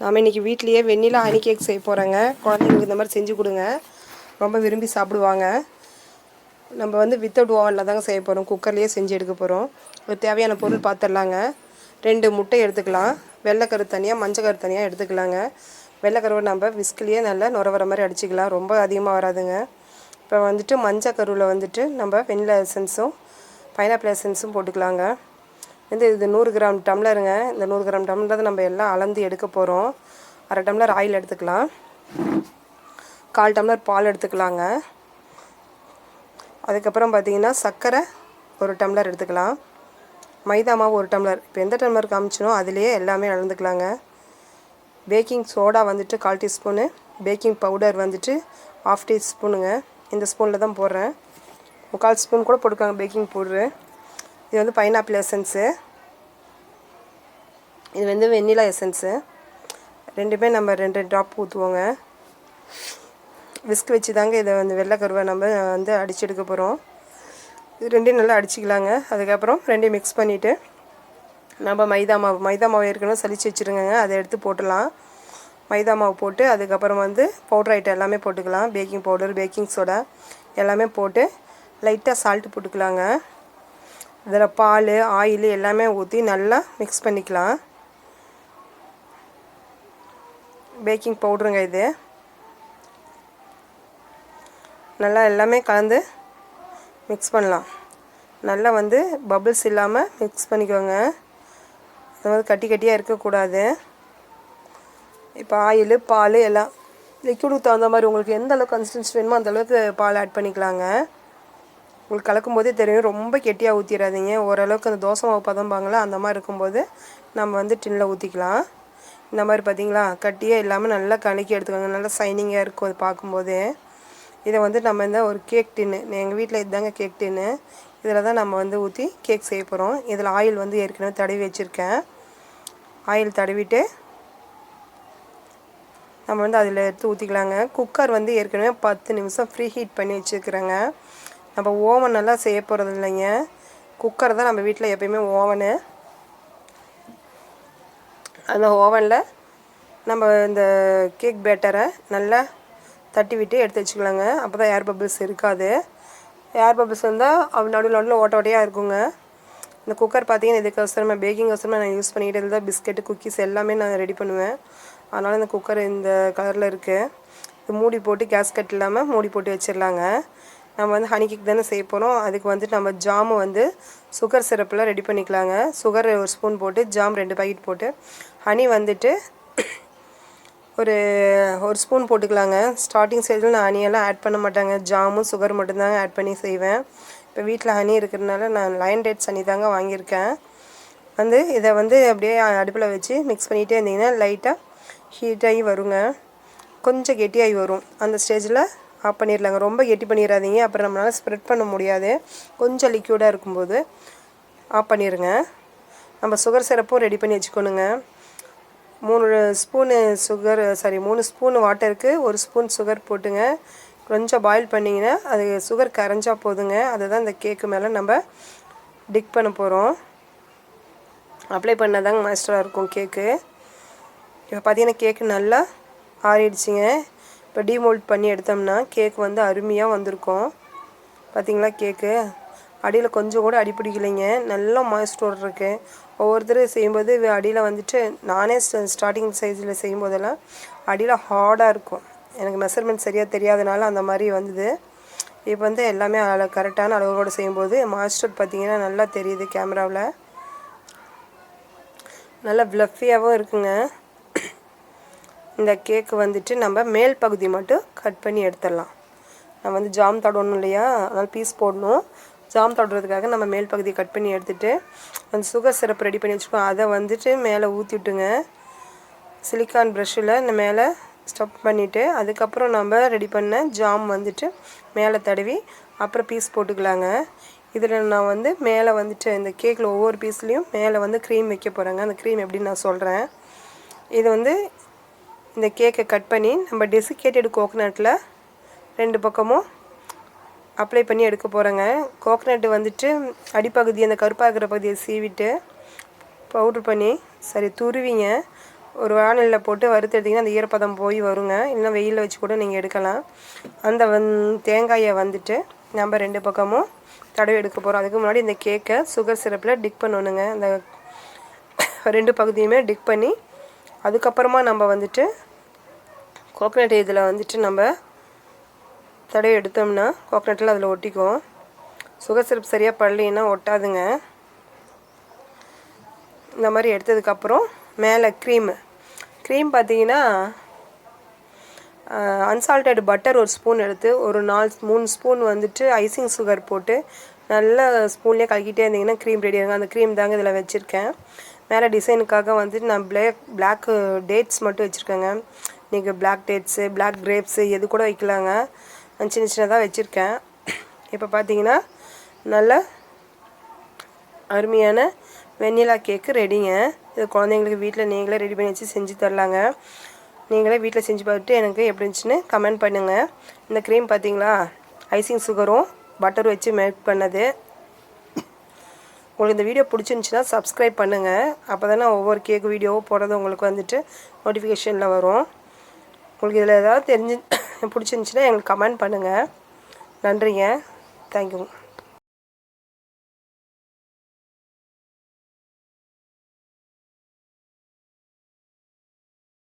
நாம் இன்றைக்கி வீட்லேயே வெண்ணிலா ஹனி கேக் செய்ய போகிறோங்க. குழந்தைங்களுக்கு இந்த மாதிரி செஞ்சு கொடுங்க, ரொம்ப விரும்பி சாப்பிடுவாங்க. நம்ம வந்து வித்தவுட் ஓவனில் தாங்க செய்ய போகிறோம், குக்கர்லேயே செஞ்சு எடுக்க போகிறோம். அதுக்கு தேவையான பொருள் பார்த்துடலாங்க. 2 முட்டை எடுத்துக்கலாம், வெள்ளைக்கரு தனியாக மஞ்சள் தனியாக எடுத்துக்கலாங்க. வெள்ளைக்கருவை நம்ம விஸ்கிலேயே நல்லா நுர வர மாதிரி அடிச்சிக்கலாம், ரொம்ப அதிகமாக வராதுங்க. இப்போ வந்துட்டு மஞ்சள் கருவில் வந்துட்டு நம்ம வெண்ணிலா எசன்ஸும் பைனாப்பிள் எசன்ஸும் போட்டுக்கலாங்க. இது 100 கிராம் டம்ளருங்க. இந்த 100 கிராம் டம்ளர் நம்ம எல்லாம் அளந்து எடுக்க போகிறோம். அரை டம்ளர் ஆயில் எடுத்துக்கலாம், 1/4 டம்ளர் பால் எடுத்துக்கலாங்க. அதுக்கப்புறம் பார்த்திங்கன்னா சர்க்கரை 1 டம்ளர் எடுத்துக்கலாம், மைதா மாவு 1 டம்ளர். இப்போ எந்த டம்ளர் காமிச்சனோ அதிலேயே எல்லாமே அளந்துக்கலாங்க. பேக்கிங் சோடா வந்துட்டு 1/4 டீஸ்பூனு, பேக்கிங் பவுடர் வந்துட்டு 1/2 டீஸ்பூனுங்க. இந்த ஸ்பூனில் தான் போடுறேன், 3/4 ஸ்பூன் கூட போட்டுக்காங்க பேக்கிங் பவுட்ரு. இது வந்து பைனாப்பிள் எசன்ஸு, இது வந்து வெண்ணிலா எசன்ஸு. ரெண்டுமே நம்ம 2 ட்ராப் ஊற்றுவோங்க. விஸ்க் வச்சு தாங்க இதை வந்து வெள்ளைக்கருவை நம்ம வந்து அடித்து எடுக்க போகிறோம். இது ரெண்டையும் நல்லா அடிச்சிக்கலாங்க. அதுக்கப்புறம் ரெண்டையும் மிக்ஸ் பண்ணிவிட்டு நம்ம மைதா மாவு ஏற்கனவே சலிச்சு வச்சுருங்க, அதை எடுத்து போட்டுடலாம். மைதா மாவு போட்டு அதுக்கப்புறம் வந்து பவுடர் ஐட்டம் எல்லாமே போட்டுக்கலாம். பேக்கிங் பவுடர், பேக்கிங் சோடா எல்லாமே போட்டு லைட்டாக சால்ட்டு போட்டுக்கலாங்க. இதில் பால், ஆயில் எல்லாமே ஊற்றி நல்லா மிக்ஸ் பண்ணிக்கலாம். பேக்கிங் பவுடருங்க, இது நல்லா எல்லாமே கலந்து மிக்ஸ் பண்ணலாம். நல்லா வந்து பபிள்ஸ் இல்லாமல் மிக்ஸ் பண்ணிக்கோங்க, அதாவது கட்டி கட்டியாக இருக்கக்கூடாது. இப்போ ஆயில், பால் எல்லாம் லிக்விடுக்கு தகுந்த மாதிரி உங்களுக்கு எந்த அளவுக்கு கன்சிஸ்டன்சி வேணுமோ அந்தளவுக்கு பால் ஆட் பண்ணிக்கலாங்க. உங்களுக்கு கலக்கும் போதே தெரியும், ரொம்ப கெட்டியாக ஊற்றிடாதீங்க. ஓரளவுக்கு அந்த தோசை மாவு பதம்பாங்களா அந்த மாதிரி இருக்கும்போது நம்ம வந்து டின்னில் ஊற்றிக்கலாம். இந்த மாதிரி பார்த்திங்களா, கட்டியே இல்லாமல் நல்லா கலக்கி எடுத்துக்கோங்க. நல்லா சைனிங்காக இருக்கும் அது பார்க்கும்போதே. இதை வந்து நம்ம இந்த ஒரு கேக் டின்னு, எங்கள் வீட்டில் இதுதாங்க கேக் டின்னு, இதில் தான் நம்ம வந்து ஊற்றி கேக் செய்ய போகிறோம். இதில் ஆயில் வந்து ஏற்கனவே தடவி வச்சுருக்கேன். ஆயில் தடவிட்டு நம்ம வந்து அதில் எடுத்து ஊற்றிக்கலாங்க. குக்கர் வந்து ஏற்கனவே 10 நிமிஷம் ஃப்ரீ ஹீட் பண்ணி வச்சுருக்குறேங்க. நம்ம ஓவனெல்லாம் செய்ய போகிறது இல்லைங்க, குக்கர் தான் நம்ம வீட்டில் எப்பயுமே ஓவனு. அந்த ஓவனில் நம்ம இந்த கேக் பேட்டரை நல்லா தட்டி விட்டு எடுத்து வச்சுக்கலாங்க. அப்போ தான் ஏர் பபிள்ஸ் இருக்காது. ஏர் பபிள்ஸ் இருந்தால் நடுவில் ஓட்ட ஓட்டையாக இருக்குங்க. இந்த குக்கர் பார்த்திங்கன்னா இதுக்கோசரமாக பேக்கிங்கோசரமாக நான் யூஸ் பண்ணிக்கிட்டு இருந்தால் பிஸ்கெட்டு, குக்கீஸ் எல்லாமே நான் ரெடி பண்ணுவேன். அதனால் இந்த குக்கர் இந்த கலரில் இருக்குது. இது மூடி போட்டு கேஸ்கட் இல்லாமல் மூடி போட்டு வச்சிடலாங்க. நம்ம வந்து ஹனி கேக் தானே செய்ய போகிறோம். அதுக்கு வந்துட்டு நம்ம ஜாமு வந்து சுகர் சிரப்பில் ரெடி பண்ணிக்கலாங்க. சுகர் 1 ஸ்பூன் போட்டு, ஜாம் 2 பாக்கெட் போட்டு, ஹனி வந்துட்டு ஒரு ஸ்பூன் போட்டுக்கலாங்க. ஸ்டார்டிங் ஸ்டேஜில் நான் ஹனியெல்லாம் ஆட் பண்ண மாட்டாங்க, ஜாமும் சுகர் மட்டும்தாங்க ஆட் பண்ணி செய்வேன். இப்போ வீட்டில் ஹனி இருக்கிறதுனால நான் லயன் டேட்ஸ் ஹனி தாங்க வாங்கியிருக்கேன். வந்து இதை வந்து அப்படியே அடுப்பில் வச்சு மிக்ஸ் பண்ணிகிட்டே இருந்தீங்கன்னா லைட்டாக ஹீட்டாகி வருங்க, கொஞ்சம் கெட்டியாகி வரும். அந்த ஸ்டேஜில் ஆஃப் பண்ணிடலாங்க. ரொம்ப கெட்டி பண்ணிடாதீங்க, அப்புறம் நம்மளால் ஸ்ப்ரெட் பண்ண முடியாது. கொஞ்சம் லிக்யூடாக இருக்கும்போது ஆஃப் பண்ணிடுங்க. நம்ம சுகர் சிரப்பும் ரெடி பண்ணி வச்சுக்கணுங்க. 3 ஸ்பூன் வாட்டருக்கு 1 ஸ்பூன் சுகர் போட்டுங்க. கொஞ்சம் பாயில் பண்ணிங்கன்னா அது சுகர் கரைஞ்சா போதுங்க. அதுதான் இந்த கேக்கு மேலே நம்ம டிக் பண்ண போகிறோம். அப்ளை பண்ணால் தாங்க மாஸ்டராக இருக்கும் கேக்கு. இப்போ பார்த்திங்கன்னா கேக்கு நல்லா ஆறிடுச்சிங்க. இப்போ டீமோல்ட் பண்ணி எடுத்தோம்னா கேக் வந்து அருமையாக வந்திருக்கும். பார்த்திங்களா, கேக்கு அடியில் கொஞ்சம் கூட அடி பிடிக்கலைங்க, நல்லா மாய்ஸ்டோர் இருக்குது. ஒவ்வொருத்தரும் செய்யும்போது அடியில் வந்துட்டு நானே ஸ்டார்டிங் சைஸில் செய்யும்போதெல்லாம் அடியில் ஹார்டாக இருக்கும். எனக்கு மெஷர்மெண்ட் சரியாக தெரியாதனால அந்த மாதிரி வந்தது. இப்போ வந்து எல்லாமே கரெக்டான அளவோடு செய்யும்போது மாய்ஸ்டர் பார்த்திங்கன்னா நல்லா தெரியுது கேமராவில். நல்லா ஃப்ளஃபியாகவும் இருக்குங்க. இந்த கேக்கு வந்துட்டு நம்ம மேல் பகுதி மட்டும் கட் பண்ணி எடுத்துடலாம். நம்ம வந்து ஜாம் தடவணும் இல்லையா, அதனால் பீஸ் போடணும். ஜாம் தடவுறதுக்காக நம்ம மேல் பகுதியை கட் பண்ணி எடுத்துகிட்டு அந்த சுகர் சிரப் ரெடி பண்ணி வச்சுக்கோம், அதை வந்துட்டு மேலே ஊற்றிட்டுங்க. சிலிக்கான் ப்ரஷ்ஷில் இந்த மேலே ஸ்டப் பண்ணிவிட்டு அதுக்கப்புறம் நம்ம ரெடி பண்ண ஜாம் வந்துட்டு மேலே தடவி அப்புறம் பீஸ் போட்டுக்கலாங்க. இதில் நான் வந்து மேலே வந்துட்டு இந்த கேக்கில் ஒவ்வொரு பீஸ்லேயும் மேலே வந்து க்ரீம் வைக்க போகிறேங்க. அந்த க்ரீம் எப்படின்னு நான் சொல்கிறேன். இது வந்து இந்த கேக்கை கட் பண்ணி நம்ம டெசிகேட்டட் கோகனட்டில் 2 பக்கமும் அப்ளை பண்ணி எடுக்க போகிறேங்க. கோகனட்டு வந்துட்டு அடிப்பகுதி அந்த கருப்பாக இருக்கிற பகுதியை சீவிட்டு பவுட்ரு பண்ணி துருவிங்க. ஒரு வானலில் போட்டு வறுத்து எடுத்திங்கன்னா அந்த ஈரப்பதம் போய் வருங்க. இல்லைனா வெயிலில் வச்சு கூட நீங்கள் எடுக்கலாம். அந்த தேங்காயை வந்துட்டு நம்ம 2 பக்கமும் தடவி எடுக்க போகிறோம். அதுக்கு முன்னாடி இந்த கேக்கை சுகர் சிரப்பில் டிக் பண்ணணுங்க. அந்த 2 பகுதியுமே டிக் பண்ணி அதுக்கப்புறமா நம்ம வந்துட்டு கோகனட் இதில் வந்துட்டு நம்ம தடவி எடுத்தோம்னா கோகனட்டில் அதில் ஒட்டிக்கும். சுகர் சிரப் சரியாக படலைன்னா ஒட்டாதுங்க. இந்த மாதிரி எடுத்ததுக்கப்புறம் மேலே க்ரீம் பார்த்தீங்கன்னா அன்சால்டட் பட்டர் ஒரு ஸ்பூன் எடுத்து ஒரு 3 ஸ்பூன் வந்துட்டு ஐசிங் சுகர் போட்டு நல்லா ஸ்பூன்லேயே கலக்கிட்டே இருந்தீங்கன்னா க்ரீம் ரெடி ஆகும். அந்த க்ரீம் தாங்க இதில் வச்சுருக்கேன். மேலே டிசைனுக்காக வந்துட்டு நான் பிளாக் டேட்ஸ் மட்டும் வச்சுருக்கேங்க. நீங்கள் பிளாக் டேட்ஸு பிளாக் கிரேப்ஸு எது கூட வைக்கலாங்க. நான் சின்ன சின்னதாக வச்சுருக்கேன். இப்போ பார்த்தீங்கன்னா நல்ல அருமையான வெண்ணிலா கேக்கு ரெடிங்க. இது குழந்தைங்களுக்கு வீட்டில் நீங்களே ரெடி பண்ணி வச்சு செஞ்சு தரலாங்க. நீங்களே வீட்டில் செஞ்சு பார்த்துட்டு எனக்கு எப்படி இருந்துச்சுன்னு கமெண்ட் பண்ணுங்கள். இந்த க்ரீம் பார்த்தீங்களா, ஐசிங் சுகரும் பட்டரும் வச்சு மேக் பண்ணது. உங்களுக்கு இந்த வீடியோ பிடிச்சிருந்துச்சின்னா சப்ஸ்கிரைப் பண்ணுங்கள். அப்போ தானே ஒவ்வொரு கேக் வீடியோவும் போடுறது உங்களுக்கு வந்துட்டு நோட்டிஃபிகேஷனில் வரும். உங்களுக்கு இதில் ஏதாவது பிடிச்சிருந்துச்சின்னா எங்களுக்கு கமெண்ட் பண்ணுங்கள். நன்றிங்க. தேங்க்யூ.